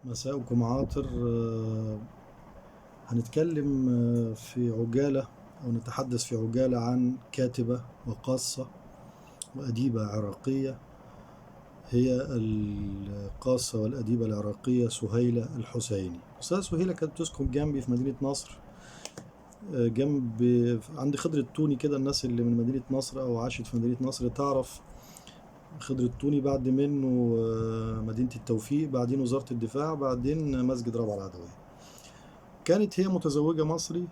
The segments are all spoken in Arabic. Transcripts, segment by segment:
مساءكم عاطر. هنتكلم في عجالة أو نتحدث في عجالة عن كاتبة وقاصة وأديبة عراقية، هي القاصة والأديبة العراقية سهيلة الحسيني. أستاذة سهيلة كانت تسكن جنبي في مدينة نصر، جنب عند خضر التوني كده. الناس اللي من مدينة نصر أو عاشت في مدينة نصر تعرف خضر التوني، بعد منه مدينة التوفيق، بعدين وزارة الدفاع، بعدين مسجد رابعة العدوية. كانت هي متزوجة مصري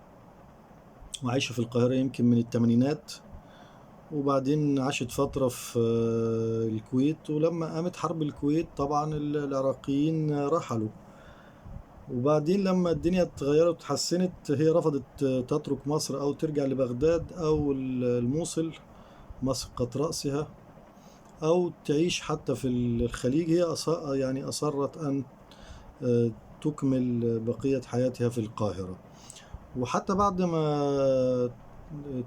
وعايشة في القاهرة يمكن من الثمانينات، وبعدين عاشت فترة في الكويت، ولما قامت حرب الكويت طبعا العراقيين رحلوا. وبعدين لما الدنيا اتغيرت وتحسنت هي رفضت تترك مصر أو ترجع لبغداد أو الموصل مسقط رأسها، أو تعيش حتى في الخليج. هي يعني أصرت أن تكمل بقية حياتها في القاهرة. وحتى بعد ما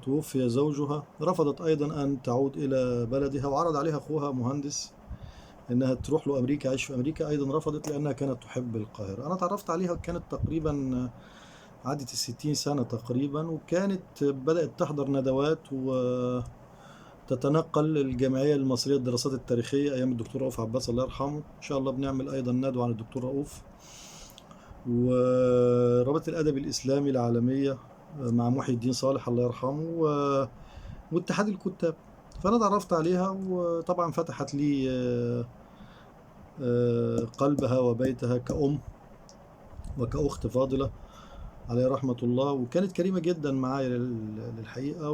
توفي زوجها رفضت أيضا أن تعود إلى بلدها، وعرض عليها أخوها مهندس إنها تروح له أمريكا، عايش في أمريكا. أيضا رفضت لأنها كانت تحب القاهرة. أنا تعرفت عليها كانت تقريبا عدت 60 سنة تقريبا، وكانت بدأت تحضر ندوات وتتنقل الجمعية المصرية للدراسات التاريخية أيام الدكتور رؤوف عباس الله يرحمه. إن شاء الله بنعمل أيضا ندوة عن الدكتور رؤوف. ورابطة الأدب الإسلامي العالمية مع محي الدين صالح الله يرحمه، واتحاد الكتاب. فأنا تعرفت عليها، وطبعا فتحت لي قلبها وبيتها كأم وكأخت فاضلة عليها رحمة الله، وكانت كريمة جدا معايا للحقيقة،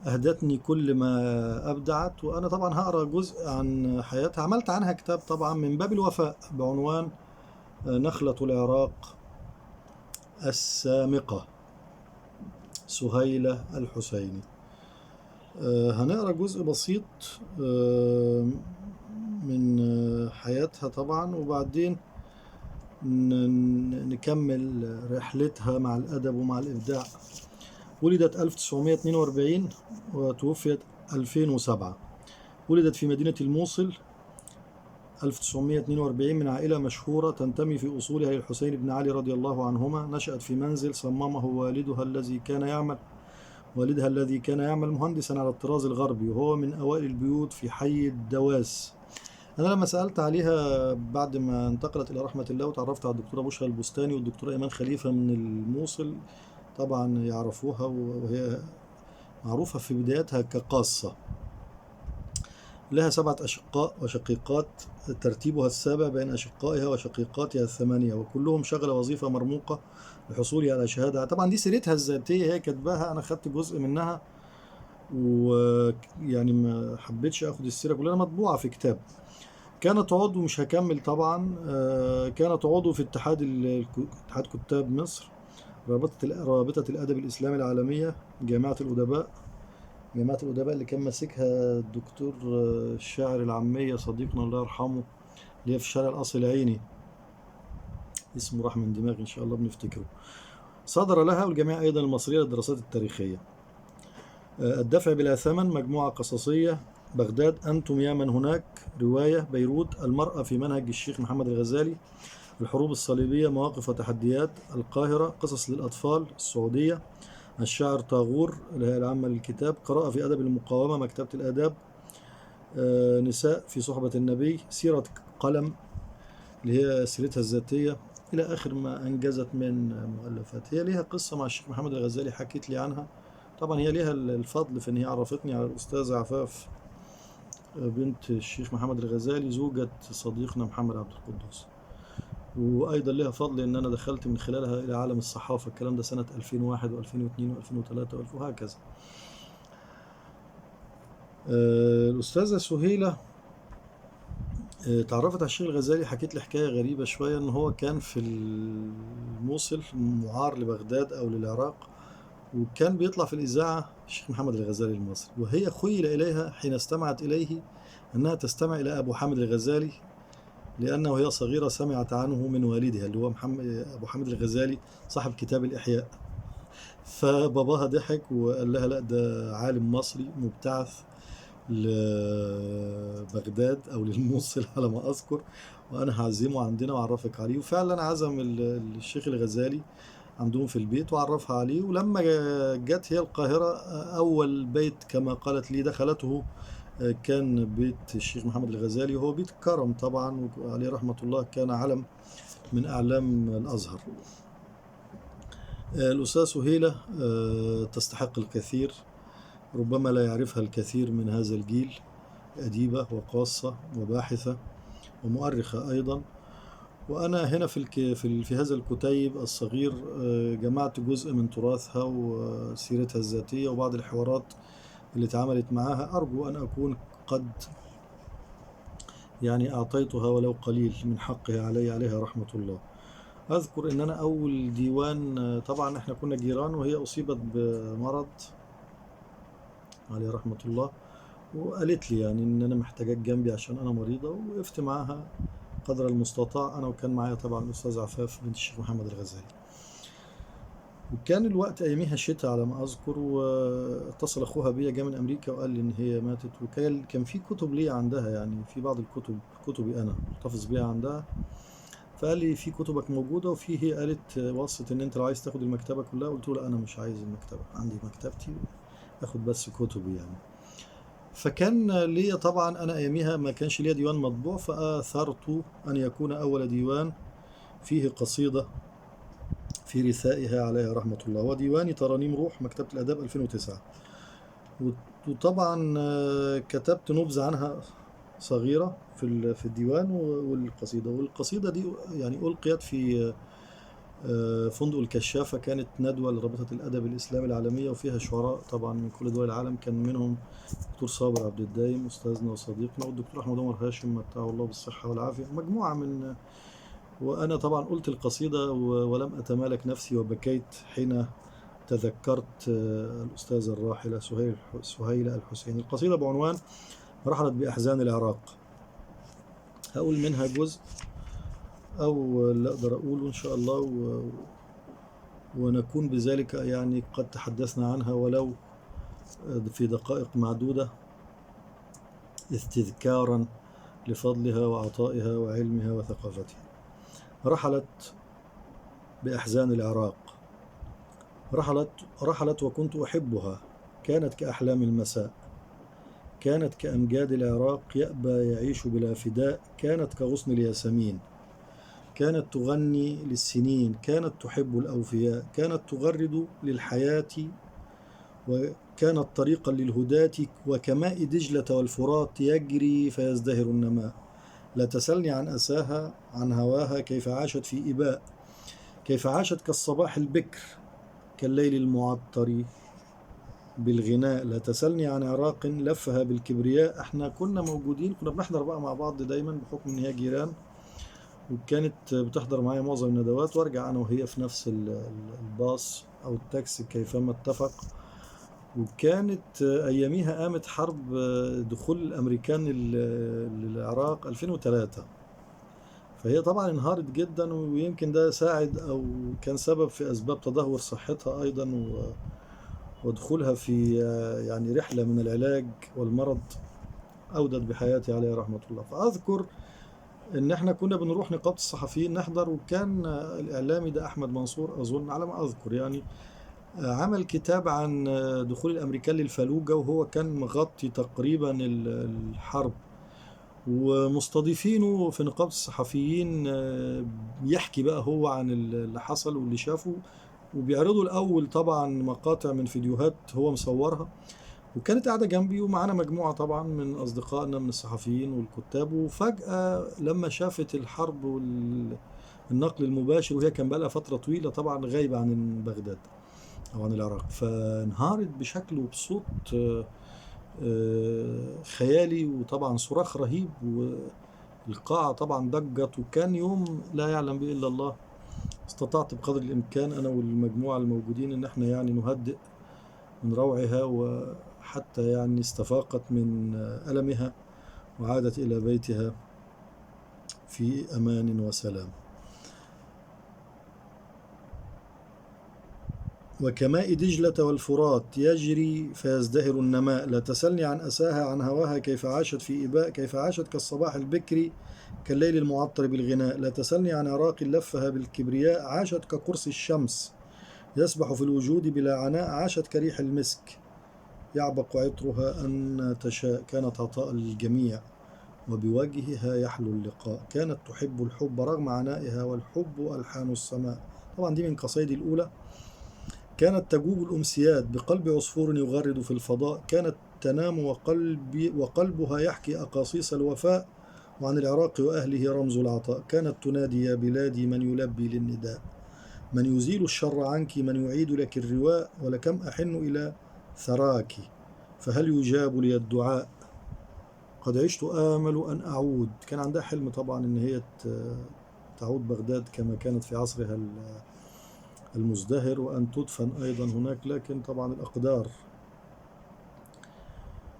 وأهدتني كل ما أبدعت. وأنا طبعا هقرأ جزء عن حياتها، عملت عنها كتاب طبعا من باب الوفاء بعنوان نخلة العراق السامقة، سهيلة الحسيني. هنقرأ جزء بسيط من حياتها طبعا، وبعدين نكمل رحلتها مع الأدب ومع الإبداع. ولدت 1942 وتوفيت 2007. ولدت في مدينة الموصل 1942 من عائلة مشهورة تنتمي في أصولها للحسين بن علي رضي الله عنهما. نشأت في منزل صممه والدها الذي كان يعمل مهندسا على الطراز الغربي، وهو من أوائل البيوت في حي الدواس. أنا لما سألت عليها بعد ما انتقلت إلى رحمة الله وتعرفت على الدكتورة بشرى البستاني والدكتورة إيمان خليفة من الموصل، طبعا يعرفوها، وهي معروفة في بدايتها كقاصة. لها 7 أشقاء وشقيقات، ترتيبها السابع بين أشقائها وشقيقاتها ال8، وكلهم شغل وظيفة مرموقة لحصولها على شهادة. طبعا دي سيرتها الذاتية هي كاتباها، أنا خدت جزء منها، ويعني ما حبيتش أخد السيرة كلها، مطبوعة في كتاب. كانت عضو، مش هكمل طبعا، كانت عضو في اتحاد كتاب مصر، رابطة الأدب الإسلامي العالمية، جامعة الأدباء اللي كان ماسكها الدكتور الشاعر العامية صديقنا الله يرحمه، اللي هي في شارع القصر العيني، اسمه راح من دماغي، إن شاء الله بنفتكره. صدر لها والجمعية أيضا المصرية للدراسات التاريخية الدفع بلا ثمن مجموعة قصصية: بغداد، أنتم يا من هناك، رواية، بيروت، المرأة في منهج الشيخ محمد الغزالي، الحروب الصليبية، مواقف وتحديات، القاهرة، قصص للأطفال، السعودية، الشاعر طاغور، الهيئة العامة للكتاب، قراءة في أدب المقاومة، مكتبة الآداب، نساء في صحبة النبي، سيرة قلم اللي هي سيرتها الذاتية، إلى آخر ما أنجزت من مؤلفات. هي ليها قصة مع الشيخ محمد الغزالي حكيت لي عنها. طبعا هي ليها الفضل في أن هي عرفتني على الأستاذة عفاف بنت الشيخ محمد الغزالي، زوجة صديقنا محمد عبد القدوس. وأيضا لها فضل أن أنا دخلت من خلالها إلى عالم الصحافة، الكلام ده سنة 2001 و2002 و2003 وهكذا. الأستاذة سهيلة تعرفت على الشيخ الغزالي، حكيت لي حكاية غريبة شوية، إن هو كان في الموصل معار لبغداد أو للعراق، وكان بيطلع في الإذاعة الشيخ محمد الغزالي المصري، وهي خيل إليها حين استمعت إليه أنها تستمع إلى أبو حامد الغزالي، لأنه وهي صغيرة سمعت عنه من والدها اللي هو أبو حامد الغزالي صاحب كتاب الإحياء. فباباها ضحك وقال لها لا، ده عالم مصري مبتعث لبغداد أو للموصل على ما أذكر، وأنا هعزمه عندنا وأعرفك عليه. وفعلا عزم الشيخ الغزالي عندهم في البيت وعرفها عليه. ولما جت هي القاهرة، أول بيت كما قالت لي دخلته كان بيت الشيخ محمد الغزالي، وهو بيت كرم طبعا، وعليه رحمة الله كان علم من أعلام الأزهر. الأستاذ سهيلة تستحق الكثير، ربما لا يعرفها الكثير من هذا الجيل. أديبة وقاصة وباحثة ومؤرخة أيضا. وأنا هنا في هذا الكتيب الصغير جمعت جزء من تراثها وسيرتها الذاتية وبعض الحوارات اللي اتعاملت معها. أرجو أن أكون قد يعني أعطيتها ولو قليل من حقها علي، عليها رحمة الله. أذكر إن أنا أول ديوان، طبعا إحنا كنا جيران، وهي أصيبت بمرض عليه رحمة الله، وقالت لي يعني إن أنا محتاجاك جنبي عشان أنا مريضة، ووقفت معاها قدر المستطاع أنا، وكان معايا طبعا الأستاذ عفاف بنت الشيخ محمد الغزالي. وكان الوقت أياميها شتاء على ما أذكر، واتصل أخوها بيا جاي من أمريكا وقال لي إن هي ماتت. وكان في كتب لي عندها، يعني في بعض الكتب كتبي أنا محتفظ بيها عندها. فقال لي في كتبك موجودة، وفي هي قالت وصت إن أنت لو عايز تاخد المكتبة كلها. قلت له لا، أنا مش عايز المكتبة، عندي مكتبتي، أخد بس كتبي يعني. فكان ليا طبعا، أنا أياميها ما كانش ليا ديوان مطبوع، فآثرت أن يكون أول ديوان فيه قصيدة في رثائها عليها رحمة الله، وديوان ترانيم روح مكتبة الآداب 2009. وطبعا كتبت نبذة عنها صغيرة في الديوان والقصيدة. والقصيدة دي يعني ألقيت في فندق الكشافة، كانت ندوة لرابطة الأدب الإسلامي العالمية، وفيها شعراء طبعا من كل دول العالم، كان منهم دكتور صابر عبد الدايم أستاذنا وصديقنا، والدكتور أحمد عمر هاشم متعه الله بالصحة والعافية، مجموعة من. وأنا طبعا قلت القصيدة ولم أتمالك نفسي وبكيت حين تذكرت الأستاذة الراحلة سهيلة الحسيني. القصيدة بعنوان رحلت بأحزان العراق. هقول منها جزء أو لا أقدر أقوله إن شاء الله، ونكون بذلك يعني قد تحدثنا عنها ولو في دقائق معدودة، استذكارا لفضلها وعطائها وعلمها وثقافتها. رحلت بأحزان العراق. رحلت وكنت أحبها، كانت كأحلام المساء، كانت كأمجاد العراق يأبى يعيش بلا فداء، كانت كغصن الياسمين، كانت تغني للسنين، كانت تحب الأوفياء، كانت تغرد للحياة، وكانت طريقا للهداة، وكماء دجلة والفرات يجري فيزدهر النماء. لا تسلني عن أساها عن هواها، كيف عاشت في إباء، كيف عاشت كالصباح البكر، كالليل المعطر بالغناء. لا تسلني عن عراق لفها بالكبرياء. احنا كنا موجودين، كنا بنحضر بقى مع بعض دايما بحكم ان هي جيران، وكانت بتحضر معايا معظم الندوات، وارجع انا وهي في نفس الباص او التاكسي كيفما اتفق. وكانت اياميها قامت حرب دخول الامريكان للعراق 2003، فهي طبعا انهارت جدا، ويمكن ده ساعد او كان سبب في اسباب تدهور صحتها ايضا، ودخولها في يعني رحلة من العلاج والمرض أودت بحياتي عليه رحمة الله. فأذكر إن إحنا كنا بنروح نقابة الصحفيين نحضر، وكان الإعلامي ده أحمد منصور أظن على ما أذكر يعني، عمل كتاب عن دخول الأمريكان للفلوجة، وهو كان مغطي تقريبا الحرب، ومستضيفينه في نقابة الصحفيين يحكي بقى هو عن اللي حصل واللي شافه، وبيعرضوا الأول طبعا مقاطع من فيديوهات هو مصورها. وكانت قاعدة جنبي ومعانا مجموعة طبعا من أصدقائنا من الصحفيين والكتاب. وفجأة لما شافت الحرب والنقل المباشر، وهي كان بقى لها فترة طويلة طبعا غايبة عن بغداد أو عن العراق، فانهارت بشكل وبصوت خيالي، وطبعا صراخ رهيب، والقاعة طبعا ضجت. وكان يوم لا يعلم به إلا الله. استطعت بقدر الإمكان أنا والمجموعة الموجودين إن احنا يعني نهدئ من روعها، وحتى يعني استفاقت من ألمها وعادت إلى بيتها في أمان وسلام. وكماء دجلة والفرات يجري فيزدهر النماء. لا تسلني عن أساها عن هواها كيف عاشت في إباء، كيف عاشت كالصباح البكري كالليل المعطر بالغناء. لا تسلني عن عراق لفها بالكبرياء، عاشت كقرص الشمس يسبح في الوجود بلا عناء. عاشت كريح المسك يعبق عطرها أن تشاء. كانت عطاء للجميع وبوجهها يحلو اللقاء. كانت تحب الحب رغم عنائها، والحب ألحان السماء. طبعا دي من قصيدي الأولى. كانت تجوب الأمسيات بقلب عصفور يغرد في الفضاء. كانت تنام وقلبها يحكي أقاصيص الوفاء، وعن العراق وأهله رمز العطاء. كانت تنادي يا بلادي من يلبي للنداء، من يزيل الشر عنك، من يعيد لك الرواء. ولكم أحن إلى ثراك فهل يجاب لي الدعاء. قد عشت آمل أن أعود. كان عندها حلم طبعا إن هي تعود بغداد كما كانت في عصرها المزدهر، وأن تدفن أيضا هناك، لكن طبعا الأقدار.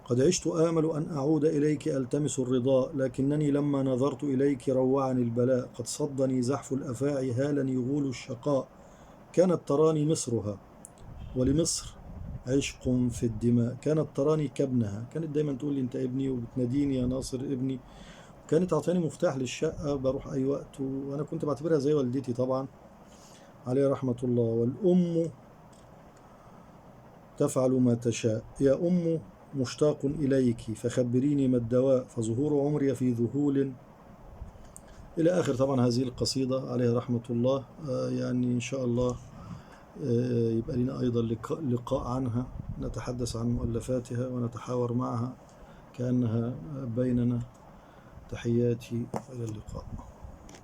قد عشت آمل أن أعود إليك ألتمس الرضا، لكنني لما نظرت إليك روعني البلاء. قد صدني زحف الأفاعي هالني يغول الشقاء. كانت تراني مصرها ولمصر عشق في الدماء. كانت تراني كابنها، كانت دايما تقول لي أنت ابني وبتناديني يا ناصر ابني. كانت تعطيني مفتاح للشقة بروح أي وقت، وأنا كنت بعتبرها زي والدتي طبعا عليه رحمة الله. والأم تفعل ما تشاء. يا أم مشتاق إليك فخبريني ما الدواء، فظهور عمري في ذهول، إلى آخر طبعا هذه القصيدة عليه رحمة الله. يعني إن شاء الله يبقى لنا أيضا لقاء عنها، نتحدث عن مؤلفاتها ونتحاور معها كأنها بيننا. تحياتي، إلى اللقاء.